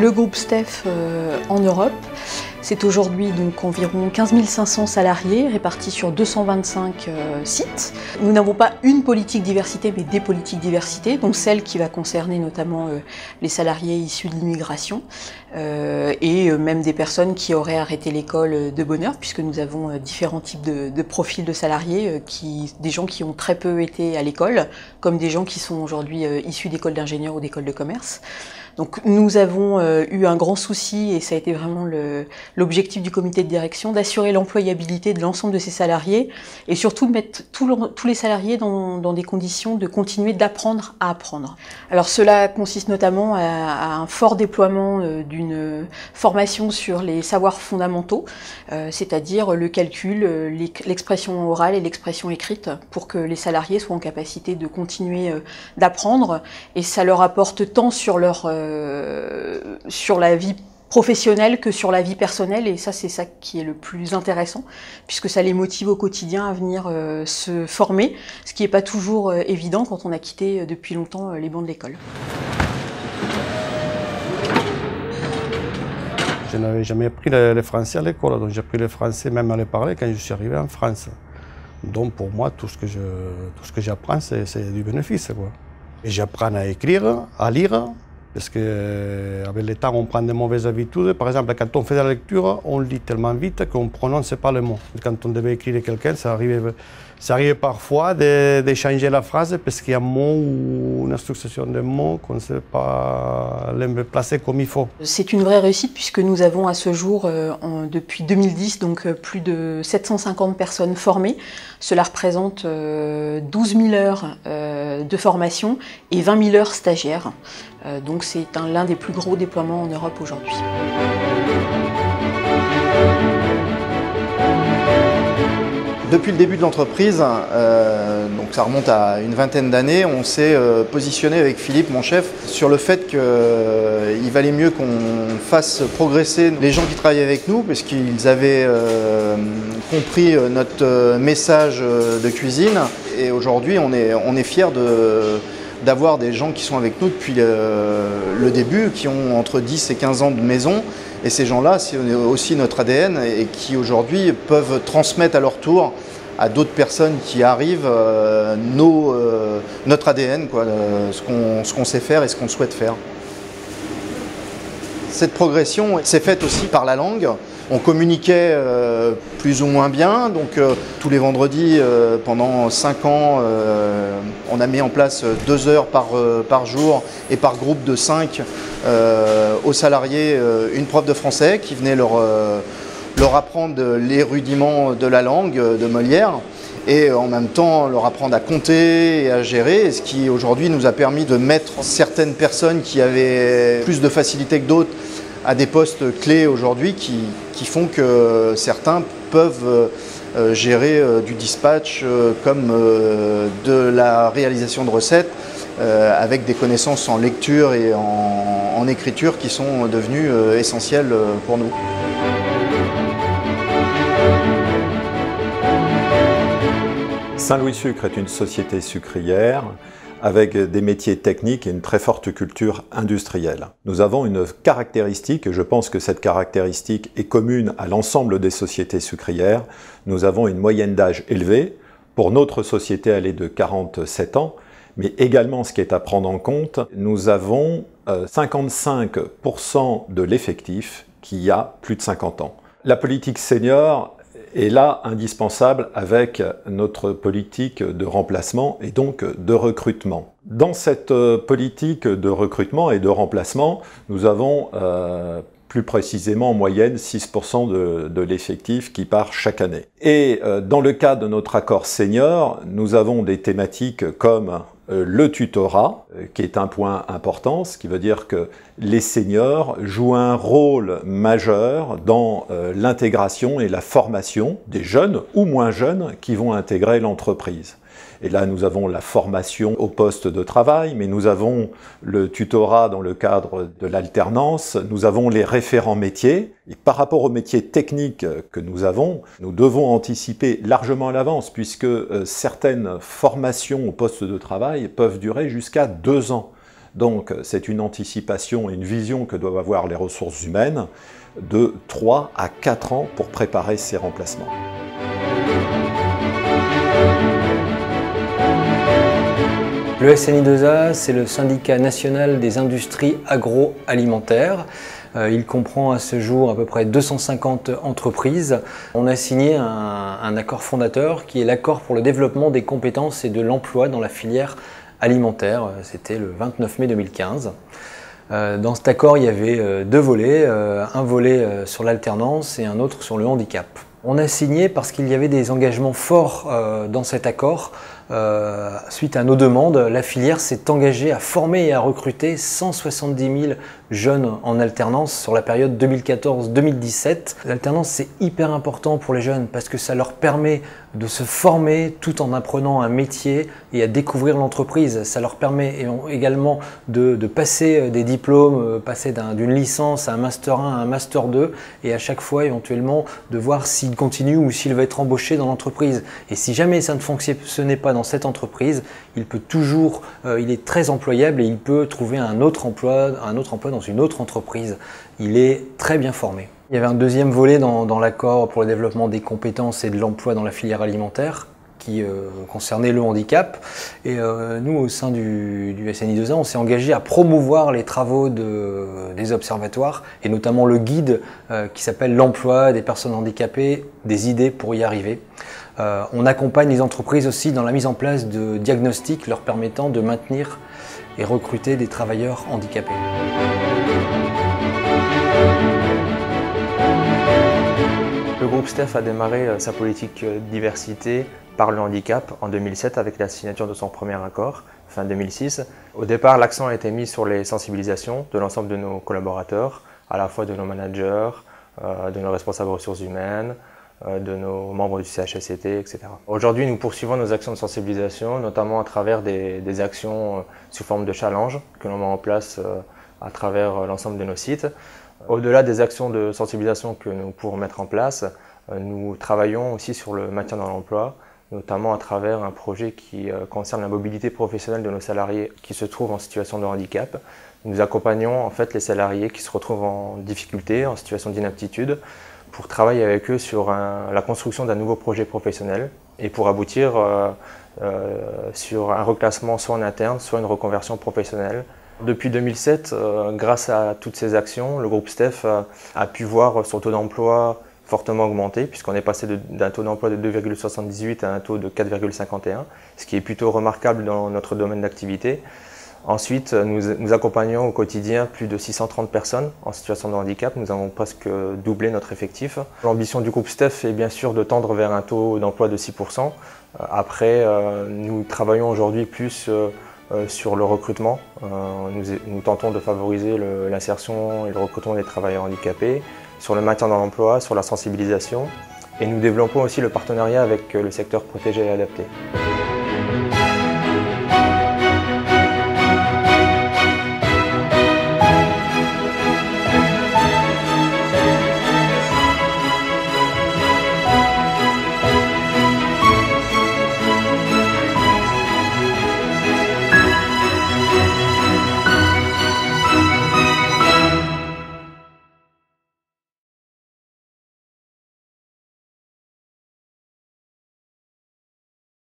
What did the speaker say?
le groupe STEF en Europe, c'est aujourd'hui donc environ 15 500 salariés répartis sur 225 sites. Nous n'avons pas une politique diversité, mais des politiques diversité, donc celle qui va concerner notamment les salariés issus de l'immigration et même des personnes qui auraient arrêté l'école de bonne heure, puisque nous avons différents types de profils de salariés, des gens qui ont très peu été à l'école, comme des gens qui sont aujourd'hui issus d'écoles d'ingénieurs ou d'écoles de commerce. Donc nous avons eu un grand souci, et ça a été vraiment l'objectif du comité de direction, d'assurer l'employabilité de l'ensemble de ces salariés et surtout de mettre tous les salariés dans des conditions de continuer d'apprendre à apprendre. Alors cela consiste notamment à un fort déploiement d'une formation sur les savoirs fondamentaux, c'est-à-dire le calcul, l'expression orale et l'expression écrite, pour que les salariés soient en capacité de continuer d'apprendre, et ça leur apporte tant sur la vie professionnelle que sur la vie personnelle, et ça c'est ça qui est le plus intéressant, puisque ça les motive au quotidien à venir se former, ce qui n'est pas toujours évident quand on a quitté depuis longtemps les bancs de l'école. Je n'avais jamais appris le français à l'école, donc j'ai appris le français même à le parler quand je suis arrivé en France. Donc pour moi, tout ce que j'apprends, c'est du bénéfice, quoi. Et j'apprends à écrire, à lire, parce qu'avec le temps, on prend de mauvaises habitudes. Par exemple, quand on fait de la lecture, on lit tellement vite qu'on ne prononce pas le mot. Quand on devait écrire quelqu'un, ça arrivait parfois de changer la phrase parce qu'il y a un mot ou une association de mots qu'on ne sait pas les placer comme il faut. C'est une vraie réussite, puisque nous avons à ce jour, depuis 2010, donc plus de 750 personnes formées. Cela représente 12 000 heures de formation et 20 000 heures stagiaires. Donc c'est l'un des plus gros déploiements en Europe aujourd'hui. Depuis le début de l'entreprise, donc ça remonte à une vingtaine d'années, on s'est positionné avec Philippe, mon chef, sur le fait qu'il valait mieux qu'on fasse progresser les gens qui travaillent avec nous, parce qu'ils avaient compris notre message de cuisine. Et aujourd'hui, on est fiers d'avoir des gens qui sont avec nous depuis le début, qui ont entre 10 et 15 ans de maison. Et ces gens-là, c'est aussi notre ADN, et qui aujourd'hui peuvent transmettre à leur tour à d'autres personnes qui arrivent notre ADN, quoi, ce qu'on sait faire et ce qu'on souhaite faire. Cette progression s'est faite aussi par la langue. On communiquait plus ou moins bien, donc tous les vendredis pendant 5 ans, on a mis en place 2 heures par jour et par groupe de 5 aux salariés une prof de français qui venait leur apprendre les rudiments de la langue de Molière, et en même temps leur apprendre à compter et à gérer, ce qui aujourd'hui nous a permis de mettre certaines personnes qui avaient plus de facilité que d'autres à des postes clés aujourd'hui, qui font que certains peuvent gérer du dispatch comme de la réalisation de recettes, avec des connaissances en lecture et en écriture qui sont devenues essentielles pour nous. Saint-Louis Sucre est une société sucrière avec des métiers techniques et une très forte culture industrielle. Nous avons une caractéristique, et je pense que cette caractéristique est commune à l'ensemble des sociétés sucrières. Nous avons une moyenne d'âge élevée. Pour notre société, elle est de 47 ans. Mais également, ce qui est à prendre en compte, nous avons 55% de l'effectif qui a plus de 50 ans. La politique senior est là indispensable avec notre politique de remplacement et donc de recrutement. Dans cette politique de recrutement et de remplacement, nous avons plus précisément en moyenne 6% de l'effectif qui part chaque année. Et dans le cas de notre accord senior, nous avons des thématiques comme le tutorat, qui est un point important, ce qui veut dire que les seniors jouent un rôle majeur dans l'intégration et la formation des jeunes ou moins jeunes qui vont intégrer l'entreprise. Et là, nous avons la formation au poste de travail, mais nous avons le tutorat dans le cadre de l'alternance, nous avons les référents métiers. Et par rapport aux métiers techniques que nous avons, nous devons anticiper largement à l'avance, puisque certaines formations au poste de travail peuvent durer jusqu'à 2 ans. Donc c'est une anticipation et une vision que doivent avoir les ressources humaines de 3 à 4 ans pour préparer ces remplacements. Le SNI2A, c'est le syndicat national des industries agroalimentaires. Il comprend à ce jour à peu près 250 entreprises. On a signé un accord fondateur qui est l'accord pour le développement des compétences et de l'emploi dans la filière alimentaire. C'était le 29 mai 2015. Dans cet accord, il y avait 2 volets, un volet sur l'alternance et un autre sur le handicap. On a signé parce qu'il y avait des engagements forts dans cet accord. Suite à nos demandes, la filière s'est engagée à former et à recruter 170 000 jeunes en alternance sur la période 2014-2017. L'alternance, c'est hyper important pour les jeunes parce que ça leur permet de se former tout en apprenant un métier et à découvrir l'entreprise. Ça leur permet également de passer des diplômes, passer d'une licence à un Master 1 à un Master 2 et à chaque fois éventuellement de voir s'il continue ou s'il va être embauché dans l'entreprise. Et si jamais ça ne fonctionnait pas dans cette entreprise, il peut toujours, il est très employable et il peut trouver un autre emploi dans une autre entreprise. Il est très bien formé. Il y avait un deuxième volet dans l'accord pour le développement des compétences et de l'emploi dans la filière alimentaire qui concernait le handicap. Et nous, au sein du SNI2A, on s'est engagé à promouvoir les travaux des observatoires et notamment le guide qui s'appelle l'emploi des personnes handicapées, des idées pour y arriver. On accompagne les entreprises aussi dans la mise en place de diagnostics leur permettant de maintenir et recruter des travailleurs handicapés. Le groupe STEF a démarré sa politique diversité par le handicap en 2007 avec la signature de son premier accord, fin 2006. Au départ, l'accent a été mis sur les sensibilisations de l'ensemble de nos collaborateurs, à la fois de nos managers, de nos responsables ressources humaines, de nos membres du CHSCT, etc. Aujourd'hui, nous poursuivons nos actions de sensibilisation, notamment à travers des actions sous forme de challenge que l'on met en place à travers l'ensemble de nos sites. Au-delà des actions de sensibilisation que nous pouvons mettre en place, nous travaillons aussi sur le maintien dans l'emploi, notamment à travers un projet qui concerne la mobilité professionnelle de nos salariés qui se trouvent en situation de handicap. Nous accompagnons en fait les salariés qui se retrouvent en difficulté, en situation d'inaptitude, pour travailler avec eux sur la construction d'un nouveau projet professionnel et pour aboutir sur un reclassement soit en interne, soit une reconversion professionnelle. Depuis 2007, grâce à toutes ces actions, le groupe STEF a pu voir son taux d'emploi fortement augmenter puisqu'on est passé d'un taux d'emploi de 2,78 à un taux de 4,51, ce qui est plutôt remarquable dans notre domaine d'activité. Ensuite, nous accompagnons au quotidien plus de 630 personnes en situation de handicap. Nous avons presque doublé notre effectif. L'ambition du groupe STEF est bien sûr de tendre vers un taux d'emploi de 6%. Après, nous travaillons aujourd'hui plus sur le recrutement. Nous tentons de favoriser l'insertion et le recrutement des travailleurs handicapés, sur le maintien dans l'emploi, sur la sensibilisation. Et nous développons aussi le partenariat avec le secteur protégé et adapté.